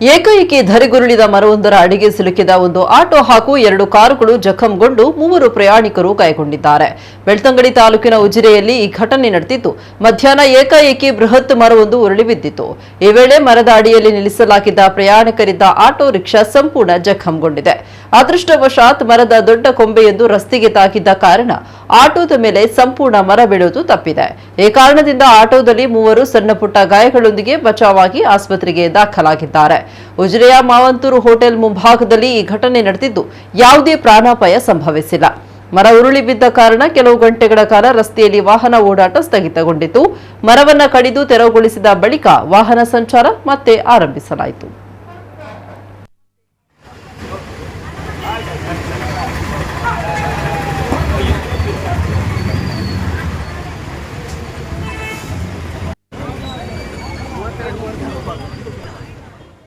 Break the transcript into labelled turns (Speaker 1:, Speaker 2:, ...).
Speaker 1: ಏಕಾಏಕಿ ಧರೆಗುರುಳಿದ ಮರವೊಂದರ ಅಡಿಗೆ ಸಿಲುಕಿದ ಒಂದು ಆಟೋ ಹಾಗೂ 2 ಕಾರುಗಳು ಜಖಂಗೊಂಡು 3 ಪ್ರಯಾಣಿಕರು ಗಾಯಗೊಂಡಿದ್ದಾರೆ. ಬೆಳ್ತಂಗಡಿ ತಾಲೂಕಿನ ಉಜಿರೆಯಲ್ಲಿ ಈ ಘಟನೆ ನಡೆದಿದ್ದು, ಮಧ್ಯಾಹ್ನ ಏಕಾಏಕಿ ಬೃಹತ್ ಮರವೊಂದು ಉರುಳಿ ಬಿದ್ದಿತು. ಈ ವೇಳೆ ಮರದ ಅಡಿಯಲ್ಲಿ ನಿಲ್ಲಿಸಲಾಗಿದ್ದ ಪ್ರಯಾಣಿಕರಿದ್ದ ಆಟೋ ರಿಕ್ಷಾ ಸಂಪೂರ್ಣ ಜಖಂಗೊಂಡಿದೆ. ಅದೃಷ್ಟವಶಾತ್ ಮರದ ದೊಡ್ಡ ಕೊಂಬೆಯೊಂದು ರಸ್ತೆಗೆ ತಾಗಿದ್ದ ಕಾರಣ ಆಟೋದ ಮೇಲೆ ಸಂಪೂರ್ಣ ಮರ ಬೀಳುವುದು ತಪ್ಪಿದೆ. ಈ ಕಾರಣದಿಂದ ಆಟೋದಲ್ಲಿ 3 ಸಣ್ಣ ಪುಟ್ಟ ಗಾಯಗಳೊಂದಿಗೆ ಬಚಾವಾಗಿ ಆಸ್ಪತ್ರೆಗೆ ದಾಖಲಾಗಿದ್ದಾರೆ. ಉಜಿರೆಯ ಮಾವಂತೂರು ಹೋಟೆಲ್ ಮುಂಭಾಗದಲ್ಲಿ ಈ ಘಟನೆ ನಡೆದಿದ್ದು, ಯಾವುದೇ ಪ್ರಾಣಾಪಾಯ ಸಂಭವಿಸಿಲ್ಲ. ಮರ ಉರುಳಿ ಬಿದ್ದ ಕಾರಣ ಕೆಲವು ಗಂಟೆಗಳ ಕಾಲ ರಸ್ತೆಯಲ್ಲಿ ವಾಹನ ಓಡಾಟ ಸ್ಥಗಿತಗೊಂಡಿತು. ಮರವನ್ನ ಕಡಿದು ತೆರವುಗೊಳಿಸಿದ ಬಳಿಕ ವಾಹನ ಸಂಚಾರ ಮತ್ತೆ ಆರಂಭಿಸಲಾಯಿತು.